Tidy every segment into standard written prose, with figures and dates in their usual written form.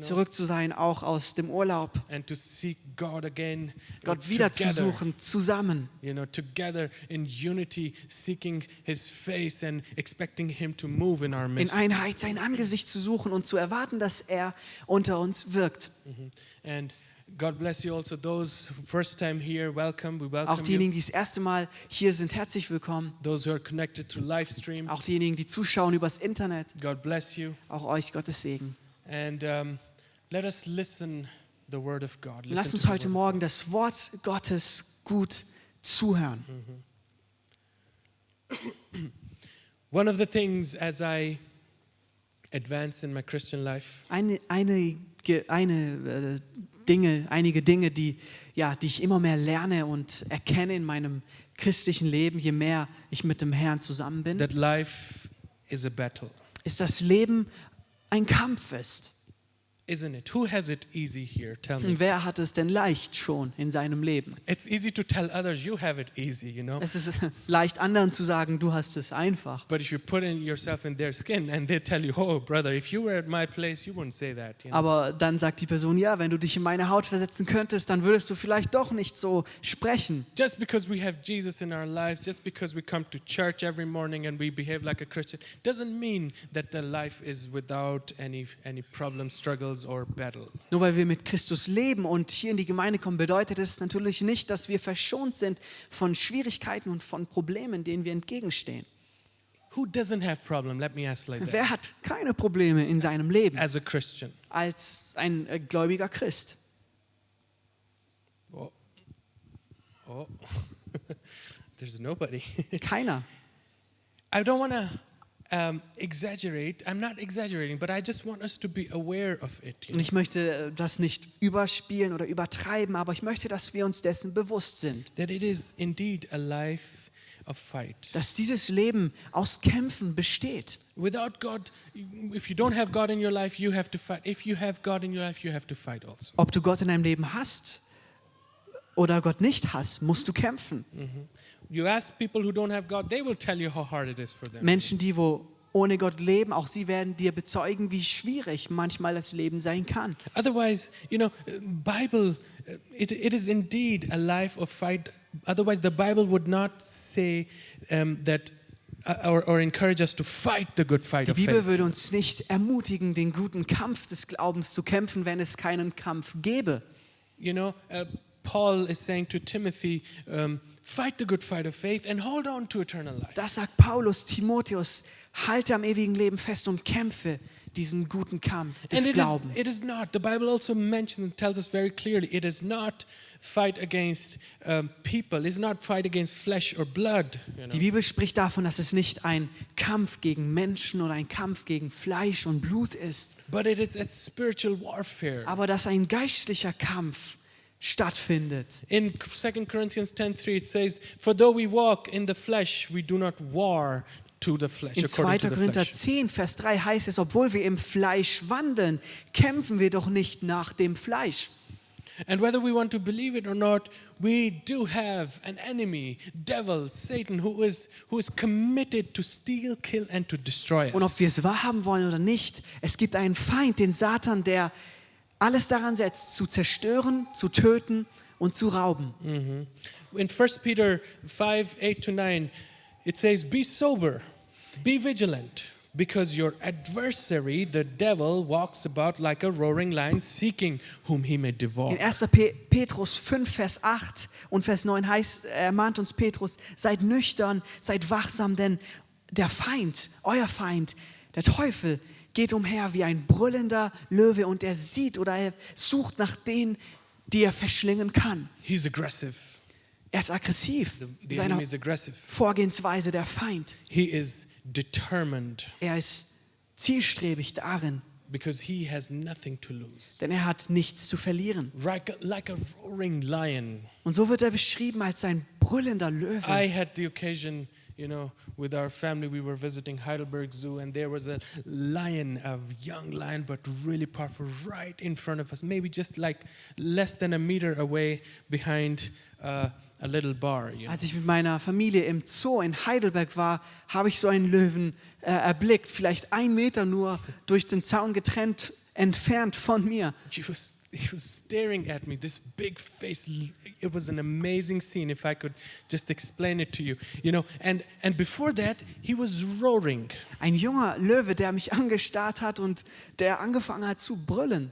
zurück zu sein, auch aus dem Urlaub. And to seek God again, Gott wieder zu together, suchen, zusammen. Together in unity, seeking His face and expecting Him to move in our midst. In Einheit sein Angesicht zu suchen und zu erwarten, dass er unter uns wirkt. And God bless you also. Those first time here, welcome. We welcome Auch diejenigen, die das erste Mal hier sind, herzlich willkommen. you. Those who are connected to live stream, Auch diejenigen, die zuschauen übers Internet. God bless you. Auch euch Gottes Segen. And let us listen the word of God. Lasst Listen uns to the heute word of Morgen das Wort Gottes gut zuhören. God. One of the things as I advance in my Christian life, Einige Dinge, die ich immer mehr lerne und erkenne in meinem christlichen Leben, je mehr ich mit dem Herrn zusammen bin, that life is a battle, ist, dass Leben ein Kampf ist. isn't it? Who has it easy here? Tell me. Wer hat es denn leicht schon in seinem Leben? It's easy to tell others you have it easy, Es ist leicht, anderen zu sagen, du hast es einfach. But if you put yourself in their skin and they tell you, oh, brother, if you were at my place, you wouldn't say that. Aber dann sagt die Person, ja, wenn du dich in meine Haut versetzen könntest, dann würdest du vielleicht doch nicht so sprechen. Just because we have Jesus in our lives, just because we come to church every morning and we behave like a Christian, doesn't mean that the life is without any problems, struggles or battle. Nur weil wir mit Christus leben und hier in die Gemeinde kommen, bedeutet es natürlich nicht, dass wir verschont sind von Schwierigkeiten und von Problemen, denen wir entgegenstehen. Who doesn't have problem? Let me ask like that. Wer hat keine Probleme in seinem Leben As a Christian. als ein gläubiger Christ? Oh. There's nobody. Keiner. I don't want to exaggerate. I'm not exaggerating, but I just want us to be aware of it. Und ich möchte das nicht überspielen oder übertreiben, aber ich möchte, dass wir uns dessen bewusst sind, That it is indeed a life of fight. dass dieses Leben aus Kämpfen besteht. Without God, if you don't have God in your life, you have to fight. If you have God in your life, you have to fight also. Ob du Gott in deinem Leben hast oder Gott nicht hast, musst du kämpfen. You ask people who don't have God, they will tell you how hard it is for them. Menschen, die ohne Gott leben, auch sie werden dir bezeugen, wie schwierig manchmal das Leben sein kann. Otherwise, Bible, it is indeed a life of fight. Otherwise, the Bible would not say that or encourage us to fight the good fight Die of Bibel faith. würde uns nicht ermutigen, den guten Kampf des Glaubens zu kämpfen, wenn es keinen Kampf gäbe. Paul is saying to Timothy, fight the good fight of faith and hold on to eternal life. Das sagt Paulus Timotheus, halte am ewigen Leben fest und kämpfe diesen guten Kampf des Glaubens. It is not. The Bible also mentions and tells us very clearly, it is not fight against people. It is not fight against flesh or blood. Die Bibel spricht davon, dass es nicht ein Kampf gegen Menschen oder ein Kampf gegen Fleisch und Blut ist, But it is a spiritual warfare. aber dass ein geistlicher Kampf stattfindet. In 2 Corinthians 10:3 it says, for though we walk in the flesh, we do not war to the flesh. In 2. according to the Korinther flesh. 10, Vers 3 heißt es, obwohl wir im Fleisch wandeln, kämpfen wir doch nicht nach dem Fleisch. And whether we want to believe it or not, we do have an enemy, devil, Satan, who is committed to steal, kill and to destroy Und ob us. wir es wahrhaben wollen oder nicht, es gibt einen Feind, den Satan, der alles daran setzt, zu zerstören, zu töten und zu rauben. In 1 Peter 5:8-9, it says, be sober, be vigilant, because your adversary, the devil, walks about like a roaring lion, seeking whom he may devour. In 1. Petrus 5, Vers 8 und Vers 9 ermahnt uns Petrus, seid nüchtern, seid wachsam, denn der Feind, euer Feind, der Teufel, geht umher wie ein brüllender Löwe und er sieht oder er sucht nach denen, die er verschlingen kann. He's aggressive. Er ist aggressiv in The seiner enemy is aggressive. Vorgehensweise, der Feind. He is determined Er ist zielstrebig darin, because he has nothing to lose. denn er hat nichts zu verlieren. Like a roaring lion. Und so wird er beschrieben als ein brüllender Löwe. I had the occasion, with our family, we were visiting Heidelberg Zoo, and there was a lion, a young lion, but really powerful, right in front of us, maybe just like less than a meter away behind a little bar. Als ich mit meiner Familie im Zoo in Heidelberg war, habe ich so einen Löwen erblickt, vielleicht 1 Meter nur durch den Zaun getrennt entfernt von mir. He was staring at me, this big face. It was an amazing scene, if I could just explain it to you. And before that, he was roaring. Ein junger Löwe, der mich angestarrt hat und der angefangen hat zu brüllen.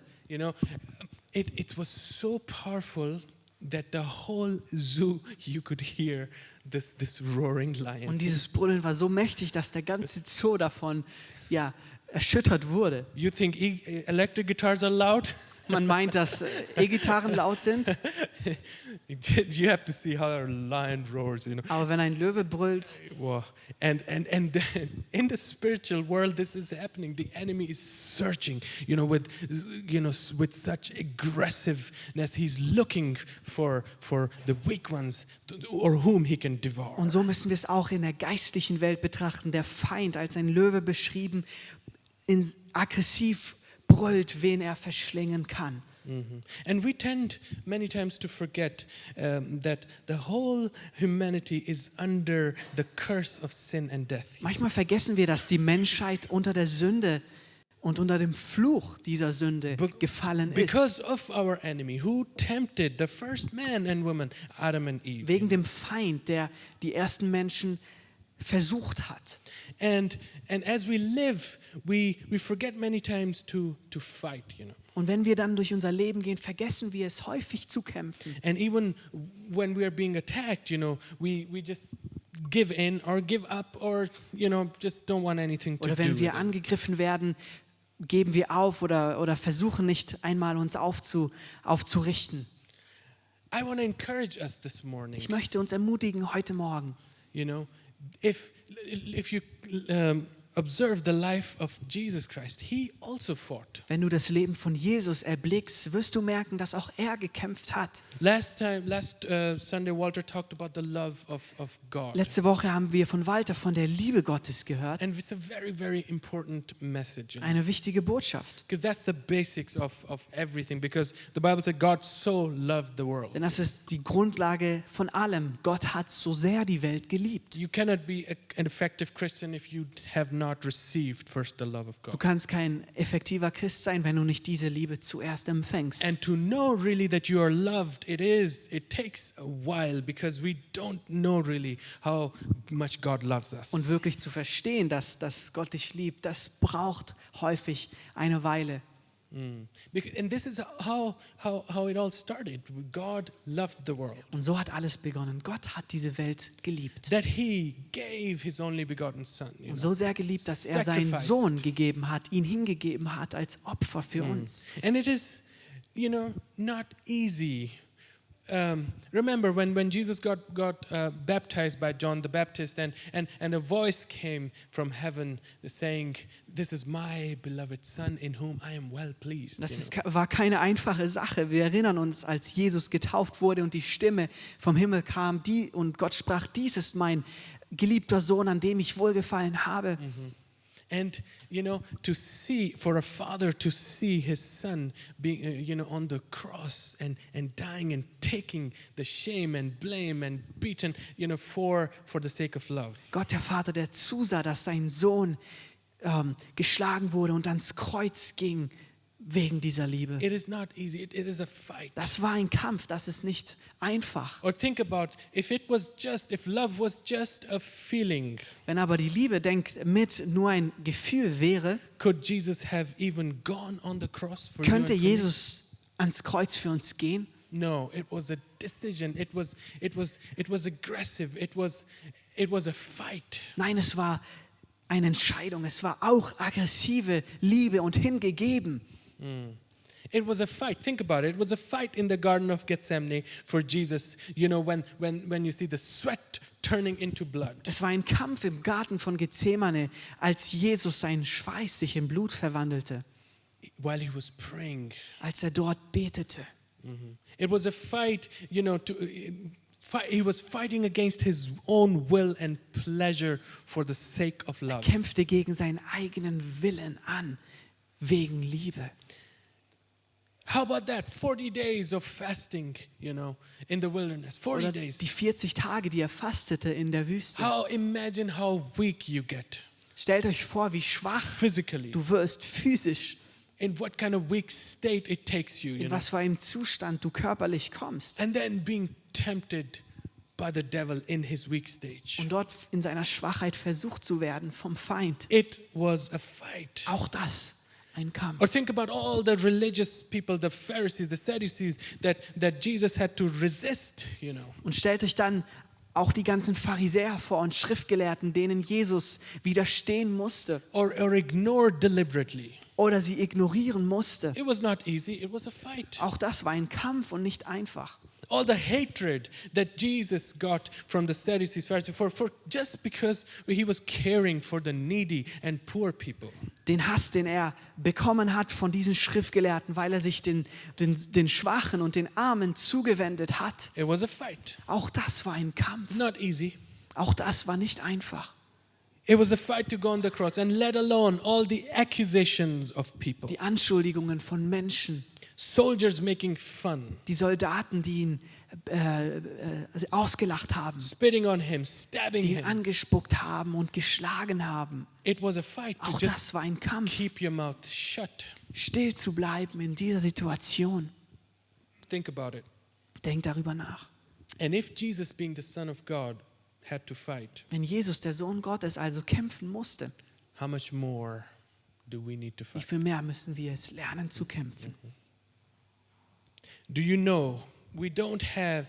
It was so powerful that the whole zoo, you could hear this roaring lion. Und dieses Brüllen war so mächtig, dass der ganze Zoo davon erschüttert wurde. You think electric guitars are loud? Man meint, dass E-Gitarren laut sind, You have to see how a lion roars, aber wenn ein Löwe brüllt, Wow. And in the spiritual world, this is happening. The enemy is searching, with such aggressiveness. He's looking for the weak ones or whom he can devour. und so müssen wir es auch in der geistlichen Welt betrachten. Der Feind als ein Löwe beschrieben, aggressiv brüllt, wen er verschlingen kann. And we tend many times to forget that the whole humanity is under the curse of sin and death. Manchmal vergessen wir, dass die Menschheit unter der Sünde und unter dem Fluch dieser Sünde gefallen ist. Because of our enemy who tempted the first man and woman, Adam and Eve. Wegen dem Feind, der die ersten Menschen versucht hat. And as we live, we forget many times to fight, Und wenn wir dann durch unser Leben gehen, vergessen wir es häufig zu kämpfen. And even when we are being attacked, we just give in or give up or just don't want anything to Oder do wenn with wir it. angegriffen werden, geben wir auf oder versuchen nicht einmal uns aufzurichten. I want to encourage us this morning. Ich möchte uns ermutigen heute Morgen. If you observe the life of Jesus Christ, he also fought. Wenn du das Leben von Jesus erblickst, wirst du merken, dass auch er gekämpft hat. Last Sunday, Walter talked about the love of God. Letzte Woche haben wir von Walter von der Liebe Gottes gehört. And it's a very, very important message. Eine wichtige Botschaft. Because that's the basics of everything. Because the Bible said God so loved the world. Denn das ist die Grundlage von allem. Gott hat so sehr die Welt geliebt. You cannot be an effective Christian if you have not received first the love of Du God. kannst kein effektiver Christ sein, wenn du nicht diese Liebe zuerst empfängst. And to know really that you are loved, it takes a while because we don't know really how much God loves us. Und wirklich zu verstehen, dass Gott dich liebt, das braucht häufig eine Weile. And this is how it all started. God loved the world. Und so hat alles begonnen. Gott hat diese Welt geliebt. That he gave his only begotten son. Und so sehr geliebt, dass er seinen Sohn gegeben hat, ihn hingegeben hat als Opfer für uns. And it is, not easy. Remember when Jesus got baptized by John the Baptist and a voice came from heaven saying, "This is my beloved son in whom I am well pleased." War keine einfache Sache. Wir erinnern uns, als Jesus getauft wurde und die Stimme vom Himmel kam, und Gott sprach, dies ist mein geliebter Sohn, an dem ich wohlgefallen habe. And to see, for a father to see his son being, on the cross and dying and taking the shame and blame and beaten, for the sake of love. Gott, der Vater, der zusah, dass sein Sohn geschlagen wurde und ans Kreuz ging wegen dieser Liebe. It is not easy. It is a fight. Das war ein Kampf. Das ist nicht einfach. Or think about if love was just a feeling. Wenn aber die Liebe, nur ein Gefühl wäre, Could Jesus have even gone on the cross for könnte you and for me? Jesus ans Kreuz für uns gehen? No, it was a decision. It was aggressive. It was a fight. Nein, es war eine Entscheidung. Es war auch aggressive Liebe und hingegeben. It was a fight. Think about it. It was a fight in the Garden of Gethsemane for Jesus. When you see the sweat turning into blood. Es war ein Kampf im Garten von Gethsemane, als Jesus sein Schweiß sich in Blut verwandelte, While he was praying. als er dort betete. It was a fight, he was fighting against his own will and pleasure for the sake of Er love. kämpfte gegen seinen eigenen Willen an, wegen Liebe. How about that? 40 days of fasting, in the wilderness. 40 Oder days. die 40 Tage, die er fastete in der Wüste. Imagine how weak you get Stellt euch vor, wie schwach physically. du wirst physisch. in what kind of weak state it takes you, in was für einem Zustand du körperlich kommst. And then being tempted by the devil in his weak stage. Und dort in seiner Schwachheit versucht zu werden vom Feind. It was a fight. Auch das ein Kampf. Or think about all the religious people, the Pharisees, the Sadducees, that Jesus had to resist, Und stellt euch dann auch die ganzen Pharisäer vor und Schriftgelehrten, denen Jesus widerstehen musste or ignore deliberately. oder sie ignorieren musste. It was not easy, it was a fight. Auch das war ein Kampf und nicht einfach. All the hatred that Jesus got from the Sadducees, Pharisees, for just because he was caring for the needy and poor people. Den Hass, den er bekommen hat von diesen Schriftgelehrten, weil er sich den Schwachen und den Armen zugewendet hat. It was a fight. Auch das war ein Kampf. Not easy. Auch das war nicht einfach. It was a fight to go on the cross, and let alone all the accusations of people. Die Anschuldigungen von Menschen, Soldiers making fun, die Soldaten, die ihn ausgelacht haben, spitting on him, stabbing die ihn him. angespuckt haben und geschlagen haben. It was a fight to Auch just das war ein Kampf, keep your mouth shut. still zu bleiben in dieser Situation. Think about it. Denk darüber nach. And if Jesus, being the Son of God, had to fight, Wenn Jesus, der Sohn Gottes, also kämpfen musste, how much more do we need to wie fight? viel mehr müssen wir es lernen zu kämpfen? Do you know, we don't have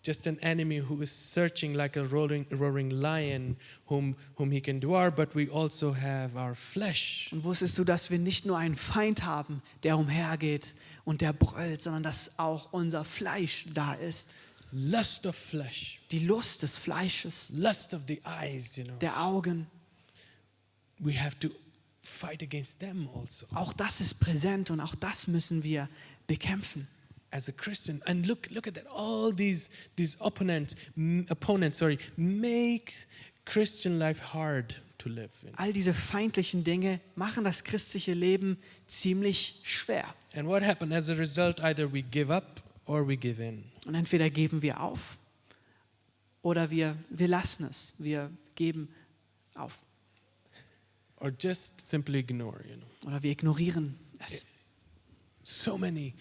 just an enemy who is searching like a roaring lion whom he can devour, but we also have our flesh. Und wusstest du, dass wir nicht nur einen Feind haben, der umhergeht und der brüllt, sondern dass auch unser Fleisch da ist? Lust of flesh, Die Lust des Fleisches, lust of the eyes, der Augen, we have to fight against them also. auch das ist präsent und auch das müssen wir bekämpfen. As a Christian, and look at that, all these opponents, make Christian life hard to live in. All diese feindlichen Dinge machen das christliche Leben ziemlich schwer. And what happened as a result? Either we give up or we give in. Und entweder geben wir auf oder wir lassen es. Wir geben auf. Or just simply ignore, Oder wir ignorieren es. So many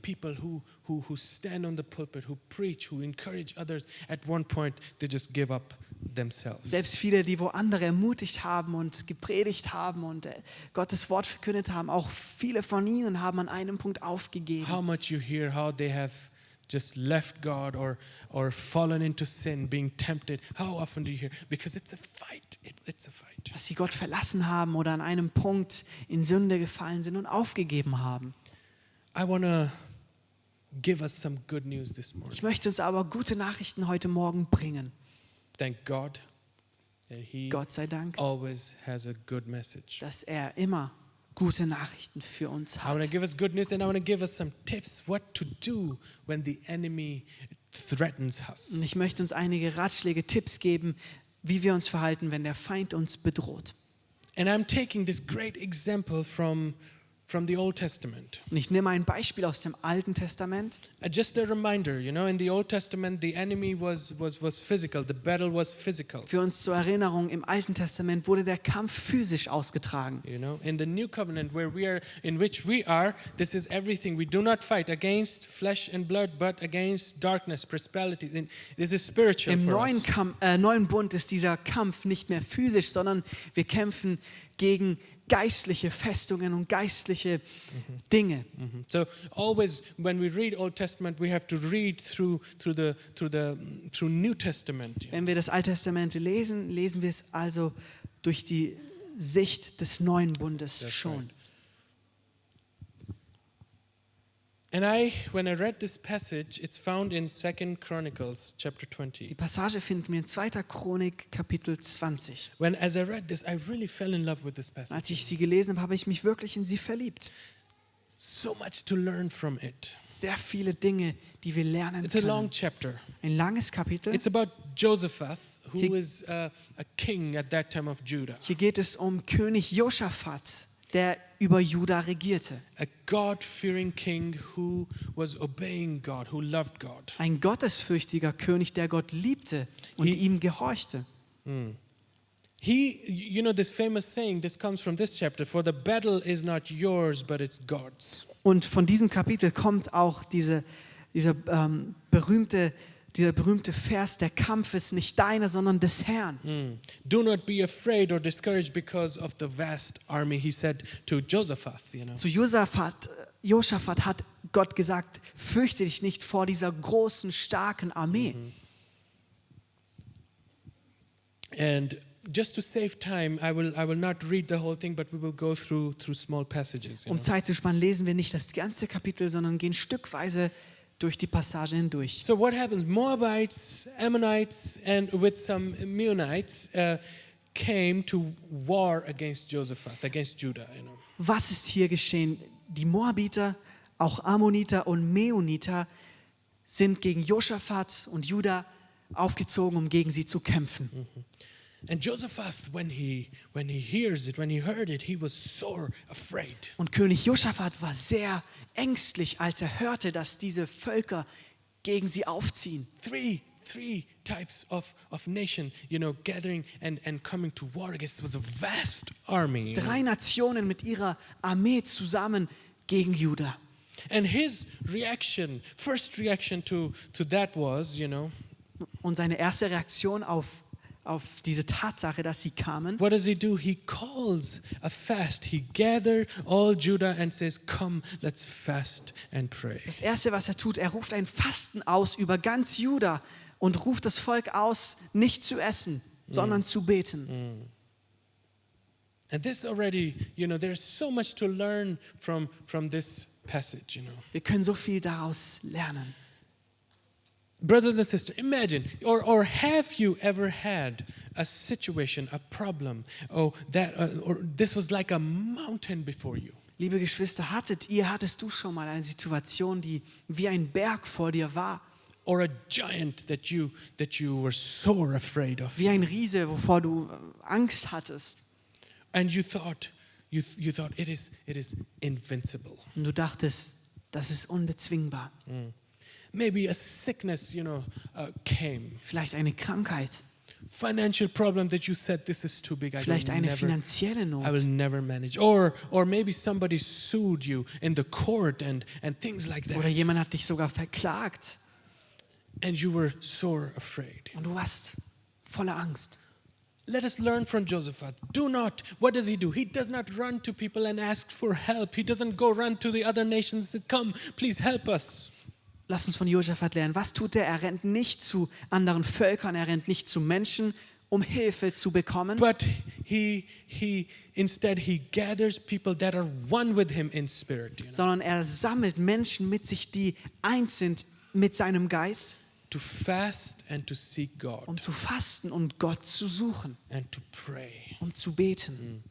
people who stand on the pulpit, who preach, who encourage others, at one point they just give up themselves. Selbst viele, die wo andere ermutigt haben und gepredigt haben und Gottes Wort verkündet haben, auch viele von ihnen haben an einem Punkt aufgegeben. How much you hear how they have just left God or fallen into sin, being tempted. How often do you hear? Because it's a fight. It's a fight. Dass sie Gott verlassen haben oder an einem Punkt in Sünde gefallen sind und aufgegeben haben. I want to give us some good news this morning. Ich möchte uns aber gute Nachrichten heute Morgen bringen. Thank God that He Gott sei Dank, always has a good message. dass er immer gute Nachrichten für uns I want to hat. give us good news, and I want to give us some tips what to do when the enemy threatens us. Und ich möchte uns einige Ratschläge, Tipps geben, wie wir uns verhalten, wenn der Feind uns bedroht. And I'm taking this great example from the Old Testament. Und ich nehme ein Beispiel aus dem Alten Testament. Just a reminder, in the Old Testament the enemy was physical, the battle was physical. Für uns zur Erinnerung, im Alten Testament wurde der Kampf physisch ausgetragen. In the New Covenant in which we are, this is everything. We do not fight against flesh and blood, but against darkness, principalities. And this is spiritual Im for us. neuen Bund ist dieser Kampf nicht mehr physisch, sondern wir kämpfen gegen geistliche Festungen und geistliche Dinge. So always when we read Old Testament, we have to read through New Testament. Wenn wir das Alte Testament lesen, lesen wir es also durch die Sicht des neuen Bundes That's schon. right. And when I read this passage, it's found in 2 Chronicles chapter Die 20. Passage finden wir in 2. Chronik Kapitel 20. As I read this, I really fell in love with this passage. Als ich sie gelesen habe, habe ich mich wirklich in sie verliebt. So much to learn from it. Sehr viele Dinge, die wir lernen It's a long können. chapter. Ein langes Kapitel. It's about Josaphat, who Hier- is a king at that time of Judah. Hier geht es um König Josaphat, der über Juda regierte. A God-fearing king who was obeying God, who loved God. Ein gottesfürchtiger König, der Gott liebte und He- ihm gehorchte. This famous saying, this comes from this chapter, for the battle is not yours, but it's God's. Und von diesem Kapitel kommt auch dieser berühmte Vers, der Kampf ist nicht deiner, sondern des Herrn. Do not be afraid or discouraged because of the vast army, he said to Josaphat. Zu Josaphat hat Gott gesagt, fürchte dich nicht vor dieser großen, starken Armee. And just to save time, I will not read the whole thing, but we will go through small passages. Um Zeit zu sparen, lesen wir nicht das ganze Kapitel, sondern gehen stückweise durch die Passage hindurch. So what happens? Moabites, Ammonites, and with some Meunites came to war against Josaphat, against Judah. Was ist hier geschehen? Die Moabiter, auch Ammoniter und Meuniter sind gegen Josaphat und Juda aufgezogen, um gegen sie zu kämpfen. And Josaphat, when he heard it, he was sore afraid. Und König Josaphat war sehr ängstlich, als er hörte, dass diese Völker gegen sie aufziehen. Three types of nation, gathering and coming to war against. It was a vast army. 3 Nationen mit ihrer Armee zusammen gegen Juda. And his first reaction to that was, Und seine erste Reaktion auf diese Tatsache, dass sie kamen. What does he do? He calls a fast. He gathered all Judah and says, "Come, let's fast and pray." Das erste, was er tut, er ruft ein Fasten aus über ganz Juda und ruft das Volk aus, nicht zu essen, sondern zu beten. And this already, there's so much to learn from this passage, Wir können so viel daraus lernen. Brothers and sisters, imagine, or have you ever had a situation, a problem, or this was like a mountain before you? Liebe Geschwister, hattest du schon mal eine Situation, die wie ein Berg vor dir war? Or a giant that you were sore afraid of? Wie ein Riese, wovor du Angst hattest. And you thought it is invincible. Und du dachtest, das ist unbezwingbar. Maybe a sickness, came. Vielleicht eine Krankheit. Financial problem that you said this is too big. Vielleicht eine finanzielle I will Not. never manage. Or maybe somebody sued you in the court and things like that. Oder jemand hat dich sogar verklagt. And you were sore afraid. Und du warst voller Angst. Let us learn from Josaphat. What does he do? He does not run to people and ask for help. He doesn't go run to the other nations and come, please help us. Lass uns von Josaphat lernen. Was tut er? Er rennt nicht zu anderen Völkern, er rennt nicht zu Menschen, um Hilfe zu bekommen. But instead he gathers people that are one with him in spirit. Sondern er sammelt Menschen mit sich, die eins sind mit seinem Geist, To fast and to seek God. um zu fasten und Gott zu suchen, And to pray. um zu beten.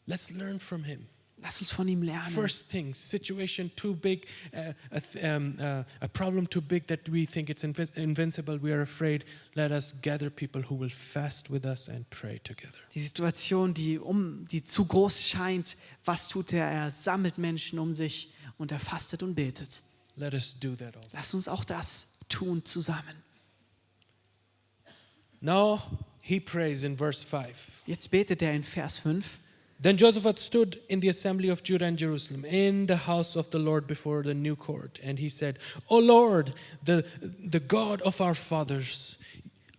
Let's learn from him. Lass uns von ihm lernen. First thing, situation too big, a problem too big that we think it's invincible, we are afraid. Let us gather people who will fast with us and pray together. Die Situation, die zu groß scheint, was tut er? Er sammelt Menschen um sich und er fastet und betet. Let us do that also. Lass uns auch das tun zusammen. Now he prays in verse 5. Jetzt betet er in Vers 5. Then Josaphat stood in the assembly of Judah and Jerusalem, in the house of the Lord before the new court. And he said, O Lord, the God of our fathers,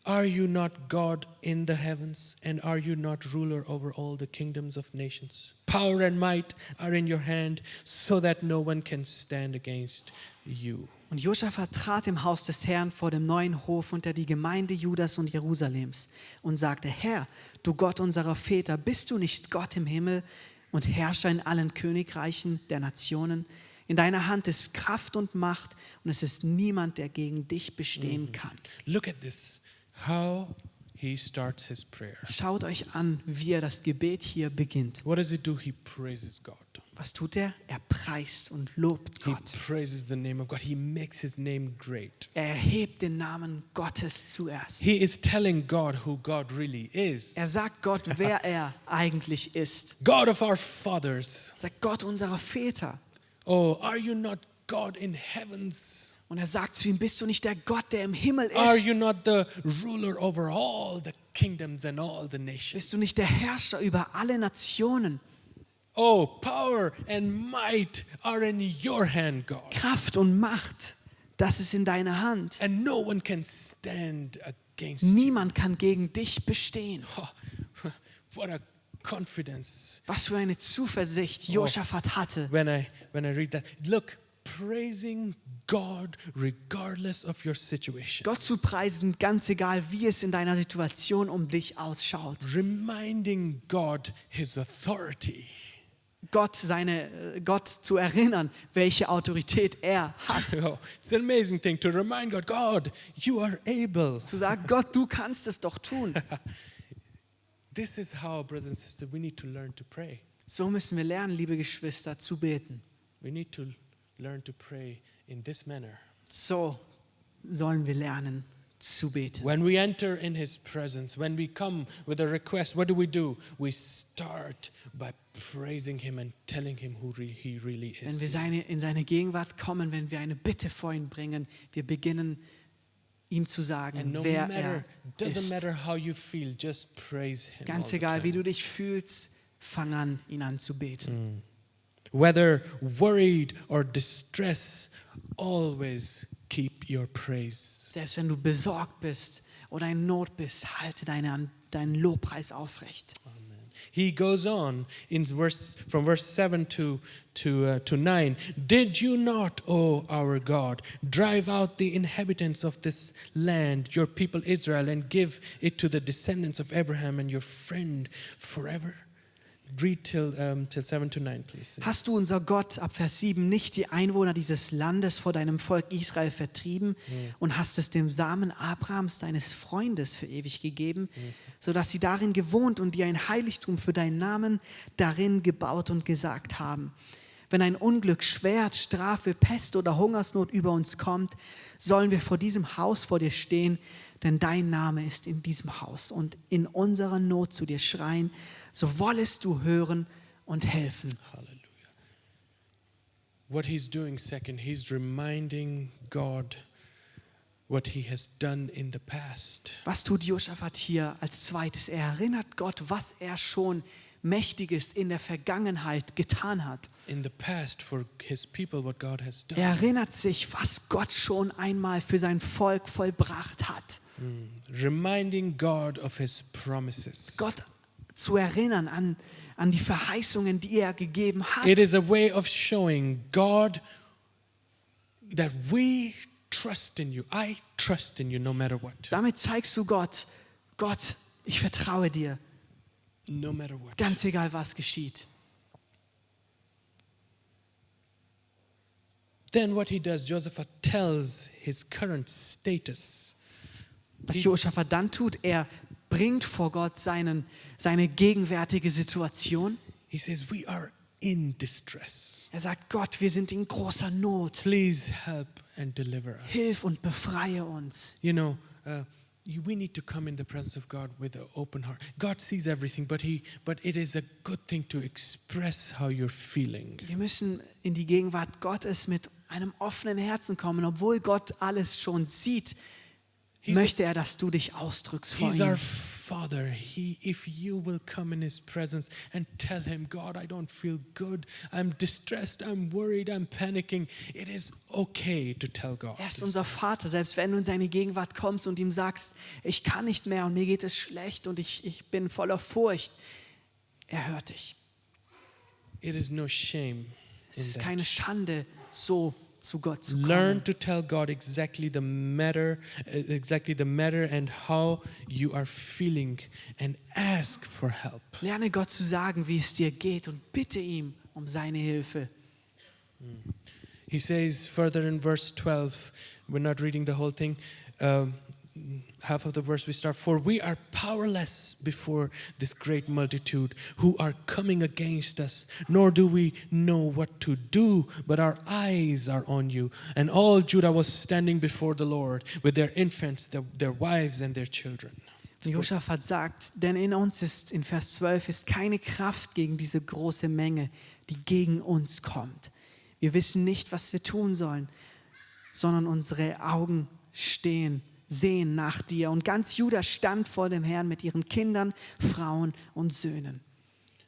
are you not God in the heavens? And are you not ruler over all the kingdoms of nations? Power and might are in your hand, so that no one can stand against you. Und Josaphat trat im Haus des Herrn vor dem neuen Hof unter die Gemeinde Judas und Jerusalems und sagte, Herr, du Gott unserer Väter, bist du nicht Gott im Himmel und Herrscher in allen Königreichen der Nationen? In deiner Hand ist Kraft und Macht und es ist niemand, der gegen dich bestehen kann. Look at this, how he starts his prayer. Schaut euch an, wie er das Gebet hier beginnt. What does he do? He praises God. Was tut er? Er preist und lobt He Gott. praises the name of God. He makes his name great. Er erhebt den Namen Gottes zuerst. He is telling God who God really is. Er sagt Gott, wer er eigentlich ist. God of our fathers. Er sagt Gott unserer Väter. Oh, are you not God in heavens? Und er sagt zu ihm, bist du nicht der Gott, der im Himmel Are ist? you not the ruler over all the kingdoms and all the nations? Bist du nicht der Herrscher über alle Nationen? Oh, power and might are in your hand, God. Kraft und Macht, das ist in deiner Hand. And no one can stand against you. Niemand kann gegen dich bestehen. Oh, what a confidence. Was für eine Zuversicht Josaphat hatte. When I read that, look, praising God regardless of your situation. Gott zu preisen, ganz egal, wie es in deiner Situation um dich ausschaut. Reminding God his authority. Gott zu erinnern, welche Autorität er hat. Oh, it's an amazing thing to remind God, God, you are able. Zu sagen, Gott, du kannst es doch tun. This is how, brothers and sisters, we need to learn to pray. So müssen wir lernen, liebe Geschwister, zu beten. We need to learn to pray in this manner. So sollen wir lernen zu beten. When we enter in his presence, when we come with a request, what do? We start by praising him and telling him who he really Wenn is. wir in seine Gegenwart kommen, wenn wir eine Bitte vor ihn bringen, wir beginnen ihm zu And sagen, no wer matter, er doesn't ist. matter how you feel, just praise him. Ganz all the egal, wie time. du dich fühlst, fang an, ihn anzubeten. Whether worried or distressed, always keep your praise. Selbst wenn du besorgt bist oder in Not bist, halte deinen Lobpreis aufrecht. He goes on from verse 7 to 9. Did you not, O our God, drive out the inhabitants of this land, your people Israel, and give it to the descendants of Abraham and your friend forever? Read till 7 to 9, please. Hast du, unser Gott, ab Vers 7, nicht die Einwohner dieses Landes vor deinem Volk Israel vertrieben und hast es dem Samen Abrahams, deines Freundes, für ewig gegeben, sodass sie darin gewohnt und dir ein Heiligtum für deinen Namen darin gebaut und gesagt haben: Wenn ein Unglück, Schwert, Strafe, Pest oder Hungersnot über uns kommt, sollen wir vor diesem Haus vor dir stehen, denn dein Name ist in diesem Haus und in unserer Not zu dir schreien, so wollest du hören und helfen. Hallelujah. What he's doing second, he's reminding God what he has done in the past. Was tut Josaphat hier als zweites? Er erinnert Gott, was er schon Mächtiges in der Vergangenheit getan hat. In the past for his people, what God has done. Er erinnert sich, was Gott schon einmal für sein Volk vollbracht hat. Reminding God of his promises. Gott zu erinnern an die Verheißungen, die er gegeben hat. It is a way of showing God that we trust in you. I trust in you no matter what. Damit zeigst du Gott, ich vertraue dir, No matter what. ganz egal was geschieht. Then what he does, Josaphat tells his current status. Was Josaphat dann tut, er bringt vor Gott seine gegenwärtige Situation. He says, we are in distress. Er sagt, Gott, wir sind in großer Not. Please help and deliver us. Hilf und befreie uns. You know, we need to come in the presence of God with an open heart. God sees everything, but it is a good thing to express how you're feeling. Wir müssen in die Gegenwart Gottes mit einem offenen Herzen kommen. Obwohl Gott alles schon sieht, möchte er, dass du dich ausdrückst vor He's our ihm. Father. If you will come in His presence and tell Him, God, I don't feel good. I'm distressed. I'm worried. I'm panicking. It is okay to tell God. Er ist unser Vater. Selbst wenn du in seine Gegenwart kommst und ihm sagst, ich kann nicht mehr und mir geht es schlecht und ich bin voller Furcht, er hört dich. It is no shame Es in ist that. keine Schande, so zu Gott zu Learn kommen. to tell God exactly the matter and how you are feeling, and ask for help. Lerne Gott zu sagen, wie es dir geht und bitte ihm um seine Hilfe. He says further in verse 12, we're not reading the whole thing, half of the verse we start, for we are powerless before this great multitude who are coming against us, nor do we know what to do, but our eyes are on you. And all Judah was standing before the Lord with their infants, their wives and their children. Und Josaphat sagt, denn in uns ist, in Vers 12, ist keine Kraft gegen diese große Menge, die gegen uns kommt. Wir wissen nicht, was wir tun sollen. sondern unsere Augen sehen nach dir. Und ganz Juda stand vor dem Herrn mit ihren Kindern, Frauen und Söhnen.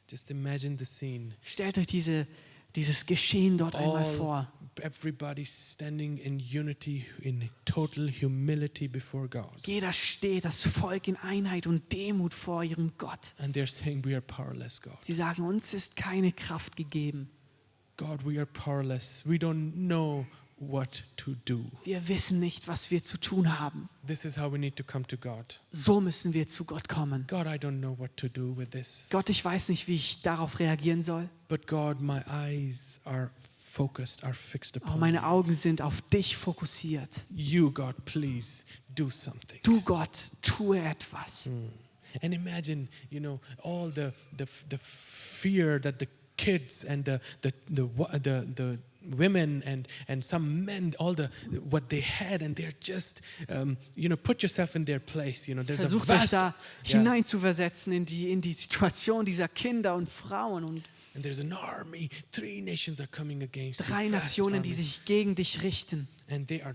Just imagine the scene. Stellt euch dieses Geschehen dort einmal vor. Everybody standing in unity, in total humility before God. Jeder steht, das Volk in Einheit und Demut vor ihrem Gott. And they're saying, we are powerless, God. Sie sagen, uns ist keine Kraft gegeben. God, we are powerless. We don't know what to do. Wir wissen nicht, was wir zu tun haben. This is how we need to come to God. So müssen wir zu Gott kommen. God, I don't know what to do with this. Gott, ich weiß nicht, wie ich darauf reagieren soll. But God, my eyes are focused, are fixed Aber upon meine you. Augen sind auf dich fokussiert. You, God, please do something. Du, Gott, tue etwas. And imagine, all the fear that the kids and the women and some men, what they had, and they're just, put yourself in their place. There's Versucht a euch vast, da hineinzuversetzen in die Situation dieser Kinder und Frauen und and there's an army. 3 nations are coming against you, 3 vast Nationen, die army. sich gegen dich richten. And they are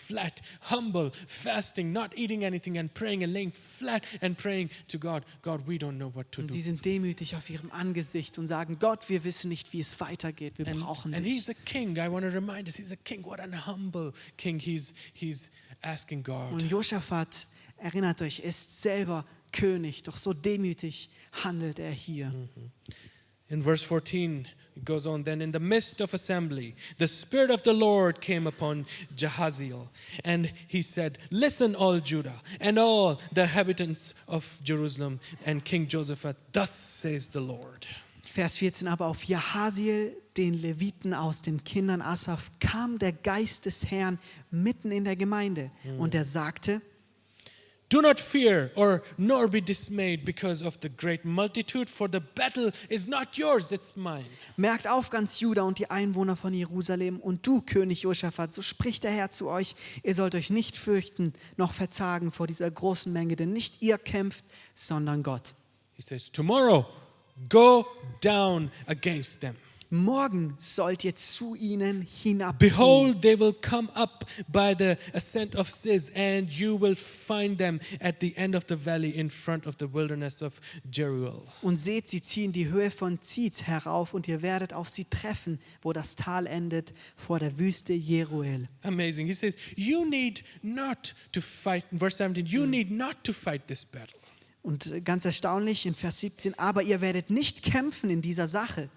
flat, humble, fasting, not eating anything, and praying and laying flat and praying to God. God, we don't know what to Und do. sie sind demütig auf ihrem Angesicht und sagen, Gott, wir wissen nicht, wie es weitergeht. Wir brauchen And he's dich. a king. I want to remind us, he's a king. What a humble king. He's asking God. Und Josaphat, erinnert euch, ist selber König, doch so demütig handelt er hier. In verse 14, it goes on, then in the midst of assembly, the Spirit of the Lord came upon Jahaziel, and he said, listen, all Judah, and all the inhabitants of Jerusalem, and King Josaphat, thus says the Lord. Vers 14, aber auf Jahaziel, den Leviten aus den Kindern Asaf, kam der Geist des Herrn mitten in der Gemeinde. Und er sagte, Do not fear nor be dismayed because of the great multitude, for the battle is not yours, it's mine. merkt auf, ganz Juda und die Einwohner von Jerusalem, und du, König Josaphat, so spricht der Herr zu euch, ihr sollt euch nicht fürchten, noch verzagen vor dieser großen Menge, denn nicht ihr kämpft, sondern Gott. He says, tomorrow go down against them. Morgen sollt ihr zu ihnen hinabziehen. Behold, they will come up by the ascent of Ziz, and you will find them at the end of the valley in front of the wilderness of Jeruel. Und seht, sie ziehen die Höhe von Ziz herauf, und ihr werdet auf sie treffen, wo das Tal endet, vor der Wüste Jeruel. Amazing. He says, you need not to fight, in verse 17, you need not to fight this battle. Und ganz erstaunlich in Vers 17, aber ihr werdet nicht kämpfen in dieser Sache.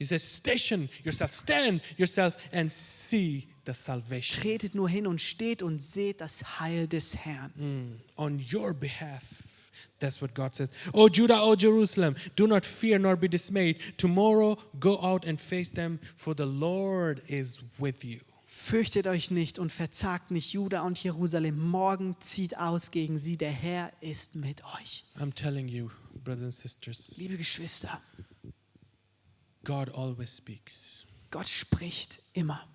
He says, stand yourself and see the salvation. Tretet nur hin und steht und seht das Heil des Herrn. On your behalf. That's what God says. O Judah, O Jerusalem, do not fear nor be dismayed. Tomorrow go out and face them, for the Lord is with you. Fürchtet euch nicht und verzagt nicht, Juda und Jerusalem. Morgen zieht aus gegen sie, der Herr ist mit euch. I'm telling you, brothers and sisters, Liebe Geschwister, God always speaks. Gott spricht immer.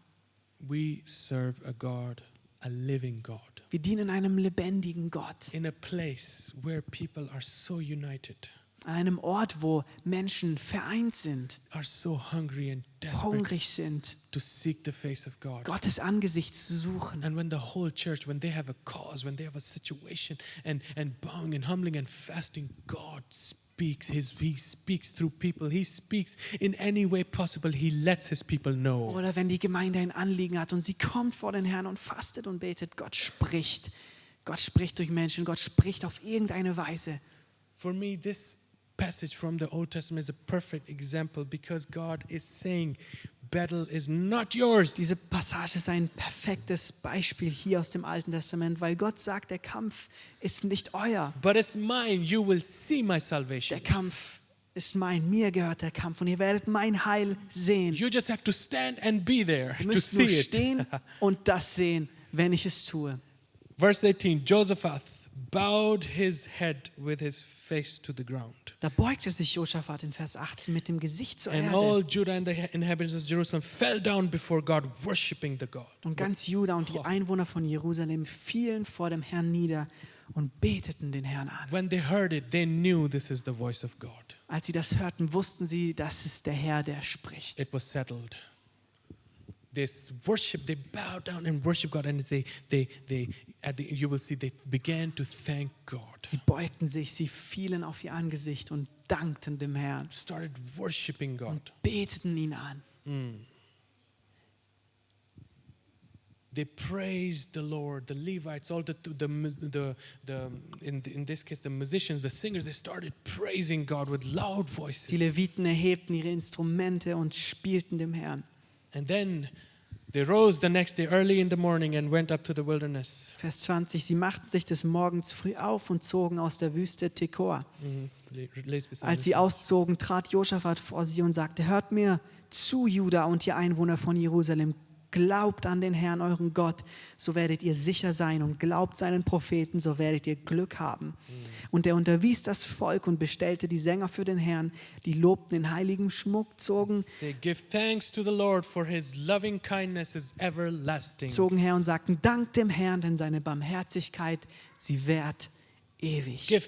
We serve a God, a living God, Wir dienen einem lebendigen Gott. in a place where people are so united, An einem Ort, wo Menschen vereint sind, are so hungry and desperate hungrig sind, to seek the face of God. Gottes Angesicht zu suchen. And when the whole church, when they have a cause, when they have a situation, and bowing and humbling and fasting, God speaks. He speaks through people. He speaks in any way possible. He lets his people know. Oder wenn die Gemeinde ein Anliegen hat und sie kommt vor den Herrn und fastet und betet, Gott spricht. Gott spricht durch Menschen, Gott spricht auf irgendeine Weise. For me, this passage from the Old Testament is a perfect example because God is saying, battle is not yours. Diese Passage ist ein perfektes Beispiel hier aus dem Alten Testament, weil Gott sagt, der Kampf ist nicht euer. But it's mine. You will see my salvation. Der Kampf ist mein, mir gehört der Kampf und ihr werdet mein Heil sehen. You just have to stand and be there Ihr to müsst see nur it. stehen und das sehen, wenn ich es tue. Verse 18, Josaphat bowed his head with his face to the ground. Da beugte sich Josaphat in Vers 18 mit dem Gesicht zur And all Erde. Judah and the inhabitants of Jerusalem fell down before God, worshiping the God. Und ganz Juda und die Einwohner von Jerusalem fielen vor dem Herrn nieder und beteten den Herrn an. When they heard it, they knew this is the voice of God. Als sie das hörten, wussten sie, das ist der Herr, der spricht. It was settled. this worship, they bowed down and worship God, and you will see they began to thank God. Sie beugten sich, sie fielen auf ihr Angesicht und dankten dem Herrn Started worshiping God. und beteten ihn an. They praised the Lord. The Levites, all in this case the musicians, the singers, they started praising God with loud voices. Die Leviten erhebten ihre Instrumente und spielten dem Herrn. And then they rose the next day early in the morning and went up to the wilderness. Vers 20, sie machten sich des Morgens früh auf und zogen aus der Wüste Tekoa. Als sie auszogen, trat Josaphat vor sie und sagte, hört mir zu, Juda und ihr Einwohner von Jerusalem. Glaubt an den Herrn, euren Gott, so werdet ihr sicher sein, und glaubt seinen Propheten, so werdet ihr Glück haben. Und er unterwies das Volk und bestellte die Sänger für den Herrn, die lobten in heiligem Schmuck, zogen her und sagten, dank dem Herrn, denn seine Barmherzigkeit, sie währt ewig.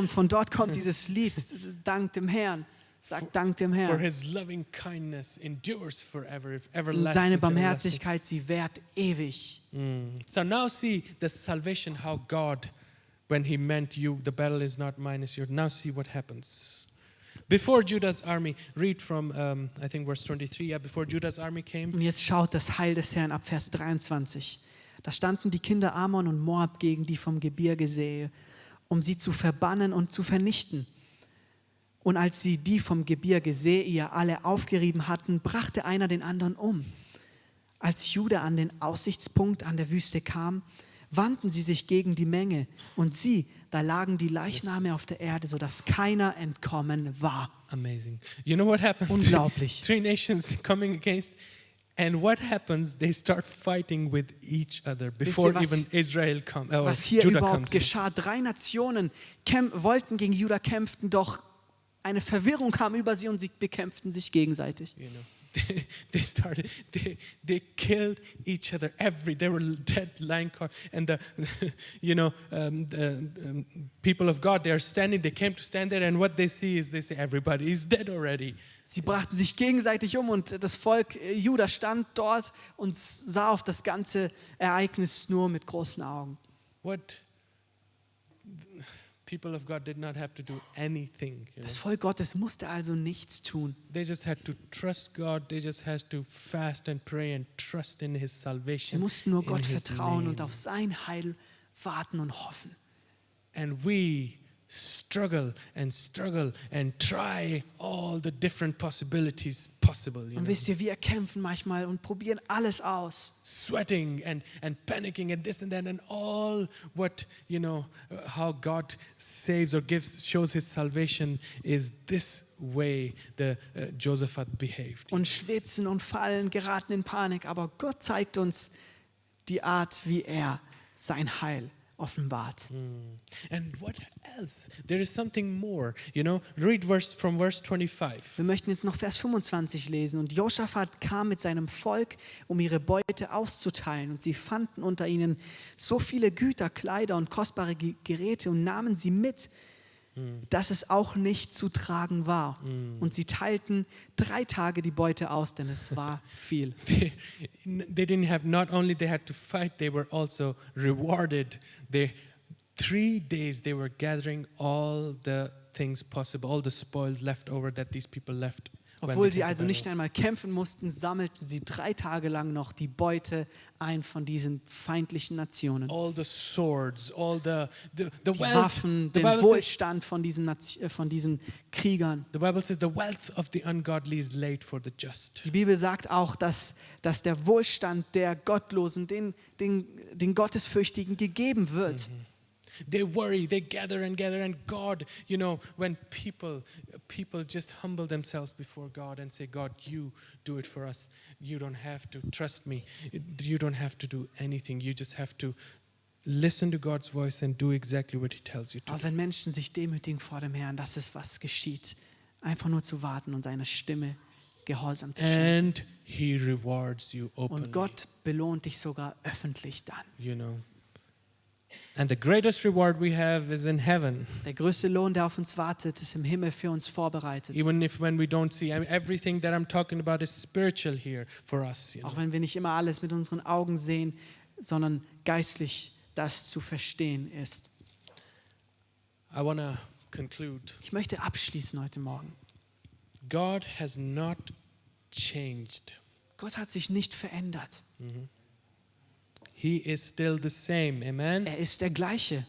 Von dort kommt dieses Lied, das ist Dank dem Herrn. Sagt Dank dem Herrn. For his loving kindness endures forever, Und seine Barmherzigkeit, sie währt ewig. So now see the salvation, how God, when he meant you, the battle is not mine, it's yours. Now see what happens. Before Judah's army, read from, I think verse 23, yeah, before Judah's army came. Und jetzt schaut das Heil des Herrn ab Vers 23. Da standen die Kinder Ammon und Moab gegen die vom Gebirge Sehe, um sie zu verbannen und zu vernichten. Und als sie die vom Gebirge Seir alle aufgerieben hatten, brachte einer den anderen um. Als Juda an den Aussichtspunkt an der Wüste kam, wandten sie sich gegen die Menge. Und da lagen die Leichname auf der Erde, sodass keiner entkommen war. Amazing. You know what happened? Unglaublich. 3 nations coming against. And what happens? They start fighting with each other before even Israel comes. Was hier überhaupt geschah? 3 Nationen wollten gegen Juda kämpfen, doch eine Verwirrung kam über sie und sie bekämpften sich gegenseitig. You know, they killed each other. They were dead, lying, and the people of God, they are standing. They came to stand there, and what they see is, they say, everybody is dead already. Sie brachten sich gegenseitig um und das Volk Juda stand dort und sah auf das ganze Ereignis nur mit großen Augen. What? People of God did not have to do anything. Das Volk Gottes musste also nichts tun. They just had to trust God. They just had to fast and pray and trust in His salvation. Sie mussten nur Gott vertrauen und auf sein Heil warten und hoffen. And we struggle and try all the different possibilities possible. Und wisst ihr, wir kämpfen manchmal und probieren alles aus. Sweating and panicking and this and that and all what, how God saves or shows His salvation is this way the Josaphat behaved. Und schwitzen und fallen, geraten in Panik, aber Gott zeigt uns die Art, wie er sein Heil offenbart. And what else? There is something more. Read from verse 25. Wir möchten jetzt noch Vers 25 lesen. Und Josaphat kam mit seinem Volk, um ihre Beute auszuteilen. Und sie fanden unter ihnen so viele Güter, Kleider und kostbare Geräte und nahmen sie mit, dass es auch nicht zu tragen war. Und sie teilten 3 Tage die Beute aus, denn es war viel. They didn't have, not only they had to fight, they were also rewarded. 3 days they were gathering all the things possible, all the spoils left over that these people left. Obwohl sie also nicht einmal kämpfen mussten, sammelten sie 3 Tage lang noch die Beute ein von diesen feindlichen Nationen. All the swords, all the Die wealth, Waffen, den Wohlstand von diesen Kriegern. The Bible says the wealth of the ungodly is laid for the just. Die Bibel sagt auch, dass der Wohlstand der Gottlosen den Gottesfürchtigen gegeben wird. They worry, they gather, and God, when people just humble themselves before God and say, God, you do it for us. You don't have to trust me. You don't have to do anything. You just have to listen to God's voice and do exactly what He tells you to. Aber wenn Menschen sich demütigen vor dem Herrn, das ist, was geschieht. Einfach nur zu warten und seiner Stimme Gehorsam zu schenken. And He rewards you openly. Und Gott belohnt dich sogar öffentlich dann. And the greatest reward we have is in heaven. Der größte Lohn, der auf uns wartet, ist im Himmel für uns vorbereitet. Even if when we don't see, I mean, everything that I'm talking about is spiritual here for us. Auch wenn wir nicht immer alles mit unseren Augen sehen, sondern geistlich das zu verstehen ist. I want to conclude. Ich möchte abschließen heute Morgen. God has not changed. Gott hat sich nicht verändert. He is still the same. Amen. Er ist der gleiche.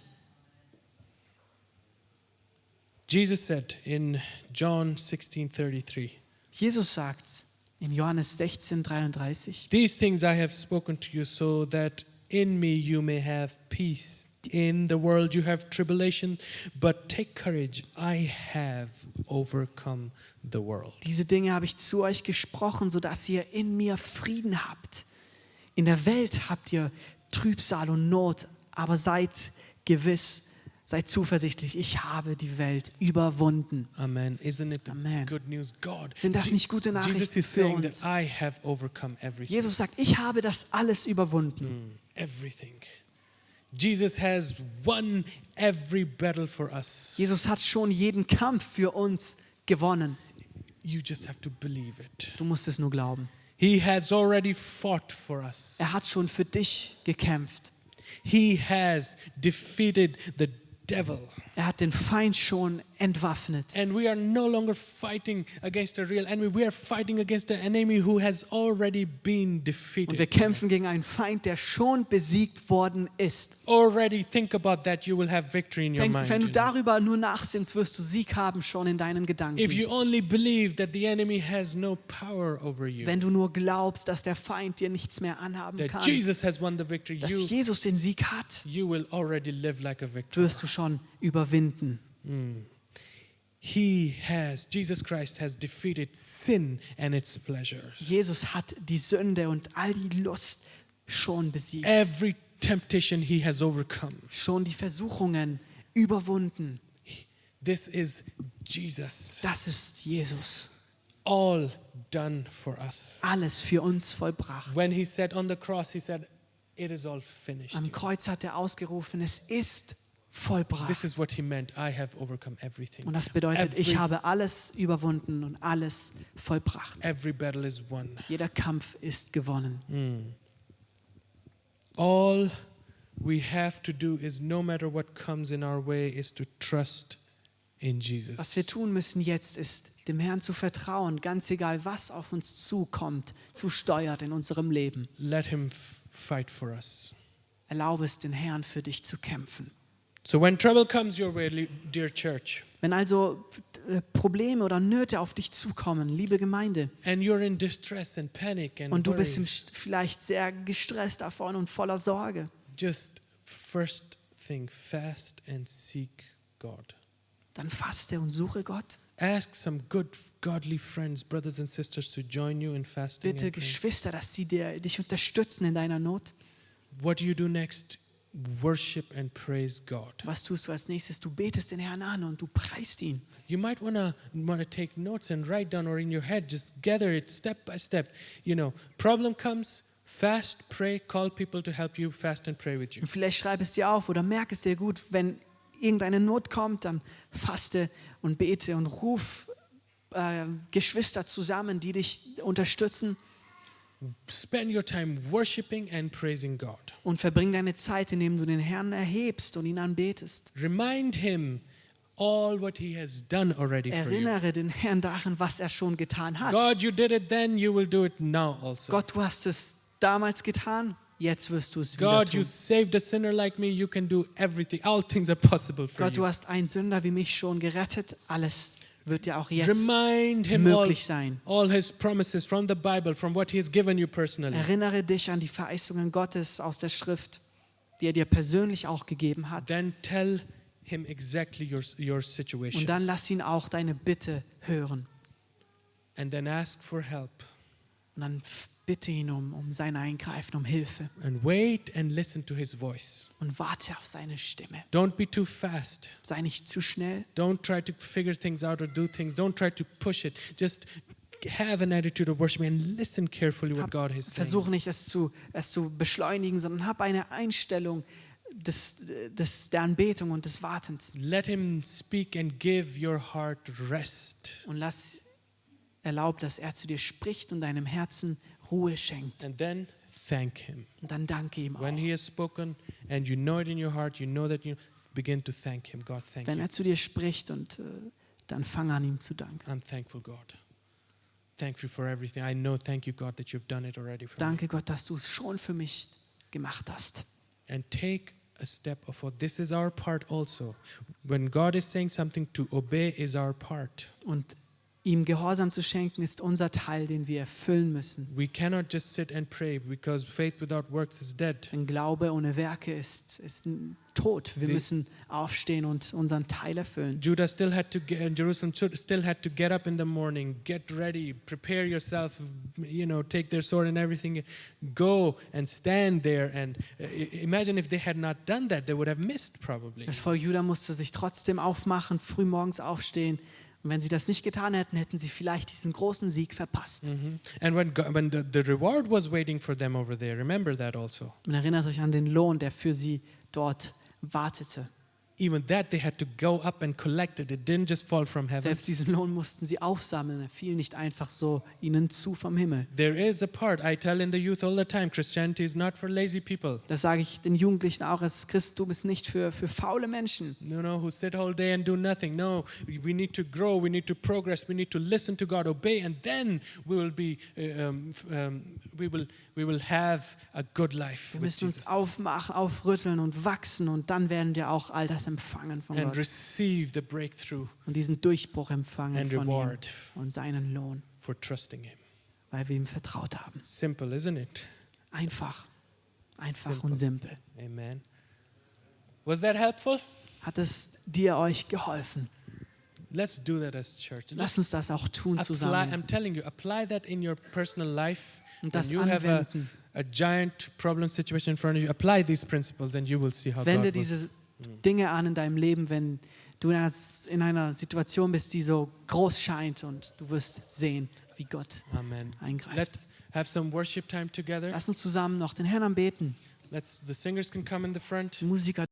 Jesus said in John 16:33, Jesus sagt in Johannes 16:33, "These things I have spoken to you so that in me you may have peace. In the world you have tribulation, but take courage, I have overcome the world." diese Dinge habe ich zu euch gesprochen, sodass ihr in mir Frieden habt. In der Welt habt ihr Trübsal und Not, aber seid gewiss, seid zuversichtlich, ich habe die Welt überwunden. Amen. Isn't it Amen. good news? God. Sind das nicht gute Jesus Nachrichten is für saying uns? that I have overcome everything. Jesus sagt, ich habe das alles überwunden. Everything. Jesus has won every battle for us. Jesus hat schon jeden Kampf für uns gewonnen. You just have to believe it. Du musst es nur glauben. He has already fought for us. Er hat schon für dich gekämpft. He has defeated the devil. Er hat den Feind schon entwaffnet. And we are no longer fighting against a real enemy. We are fighting against an enemy who has already been Und wir defeated. kämpfen gegen einen Feind, der schon besiegt worden ist. Already think about that, you will have victory in your Denk, mind. wenn du you know. darüber nur nachsinnst, wirst du Sieg haben schon in deinen Gedanken. If you only believe that the enemy has no power over you, Wenn du nur glaubst, dass der Feind dir nichts mehr anhaben that kann, Jesus has won the victory, dass Jesus den Sieg hat, you will already live like a victor. wirst du schon überwinden. Jesus Christ has defeated sin and its pleasures. Jesus hat die Sünde und all die Lust schon besiegt. Every temptation he has overcome. Schon die Versuchungen überwunden. This is Jesus. Das ist Jesus. All done for us. Alles für uns vollbracht. When he said on the cross, he said, "It is all finished." Am Kreuz hat er ausgerufen, es ist vollbracht. This is what he meant. I have overcome everything. Und das bedeutet, ich Every- habe alles überwunden und alles vollbracht. Every battle is won. Jeder Kampf ist gewonnen. All we have to do is, no matter what comes in our way, is to trust in Jesus. Was wir tun müssen jetzt, ist, dem Herrn zu vertrauen, ganz egal, was auf uns zukommt, zusteuert in unserem Leben. Let him fight for us. Erlaube es, den Herrn für dich zu kämpfen. So when trouble comes your way, dear church, Wenn also Probleme oder Nöte auf dich zukommen, liebe Gemeinde, and you're in distress and panic and und du bist worries, vielleicht sehr gestresst davon und voller Sorge, just first thing, fast and seek God. dann faste und suche Gott. Ask some good, godly friends, brothers and sisters, to join you in fasting Bitte and praying. Geschwister, dass sie dich unterstützen in deiner Not. What do you do next? Worship and praise God. Was tust du als nächstes? Du betest den Herrn an und du preist ihn. You might wanna take notes and write down, or in your head, just gather it step by step. You know, problem comes, fast, pray, call people to help you fast and pray with you. Und vielleicht schreib es dir auf oder merk es dir gut, wenn irgendeine Not kommt, dann faste und bete und ruf Geschwister zusammen, die dich unterstützen, Spend your time worshiping and praising God. und verbring deine Zeit, indem du den Herrn erhebst und ihn anbetest. Remind him all what he has done already for you. Erinnere den Herrn daran, was er schon getan hat. God, you did it then, you will do it now also. Gott, du hast es damals getan, jetzt wirst du es wieder God, you tun. saved a sinner like me, you can do everything. All things are possible for Gott, du you. hast einen Sünder wie mich schon gerettet, alles wird dir auch jetzt Remind him möglich sein. all his promises from the Bible, from what he has given you personally. Erinnere dich an die Verheißungen Gottes aus der Schrift, die er dir persönlich auch gegeben hat. Then tell him exactly your situation. Und dann lass ihn auch deine Bitte hören. And then ask for help. Und dann bitte ihn um sein Eingreifen, um Hilfe. And wait and listen to his voice. Und warte auf seine Stimme. Don't be too fast. Sei nicht zu schnell. Don't try to figure things out or do things. Don't try to push it. Just have an attitude of worship and listen carefully what God is saying. Versuche nicht, es zu beschleunigen, sondern hab eine Einstellung, der Anbetung und des Wartens. Let him speak and give your heart rest. Und erlaub, dass er zu dir spricht und deinem Herzen Ruhe schenkt. And then thank him. Und dann danke ihm auch. When he has spoken and you know it in your heart, you know that you begin to thank him. God, thank Wenn you. er zu dir spricht und dann fang an, ihm zu danken. I'm thankful, God. Thank you for everything. I know, thank you, God, that you've done it already for me. Danke Gott, dass du es schon für mich gemacht hast. And take a step of what this is our part also. When God is saying something, to obey is our part. Und ihm Gehorsam zu schenken, ist unser Teil, den wir erfüllen müssen. We cannot just sit and pray because faith without works is dead. Denn Glaube ohne Werke ist tot. Wir müssen aufstehen und unseren Teil erfüllen. Jerusalem still had to get up in the morning, get ready, prepare yourself, take their sword and everything, go and stand there. And imagine if they had not done that, they would have missed probably. Das Volk Juda musste sich trotzdem aufmachen, früh morgens aufstehen. Und wenn sie das nicht getan hätten, hätten sie vielleicht diesen großen Sieg verpasst. And when the reward was waiting for them over there, remember that also. Und erinnert euch an den Lohn, der für sie dort wartete. Even that they had to go up and collect it. It didn't just fall from heaven. Selbst diesen Lohn mussten sie aufsammeln. Er fiel nicht einfach so ihnen zu vom Himmel. There is a part, I tell in the youth all the time, Christianity is not for lazy people. Das sage ich den Jugendlichen auch, das Christentum ist nicht für faule Menschen. No, who sit all day and do nothing. No, we need to grow, we need to progress, we need to listen to God, obey, and then we will have a good life. Wir with müssen uns Jesus. aufmachen, aufrütteln und wachsen und dann werden wir auch all das empfangen von And Gott receive the breakthrough und diesen Durchbruch empfangen and von ihm reward und seinen Lohn, for trusting Him. weil wir ihm vertraut haben. Simple, isn't it? Einfach Simple. und simpel. Amen. Was that helpful? Hat es dir euch geholfen? Let's do that as church. Lasst uns das auch tun zusammen. I'm telling you, apply that in your personal life. Und When das you have anwenden. a giant problem situation in front of you, apply these principles and you will see how Wende God will. diese Dinge an in deinem Leben, wenn du in einer Situation bist, die so groß scheint, und du wirst sehen, wie Gott Amen. eingreift. Let's have some worship time together. Lass uns zusammen noch den Herrn anbeten. The singers can come in the front. Die Musiker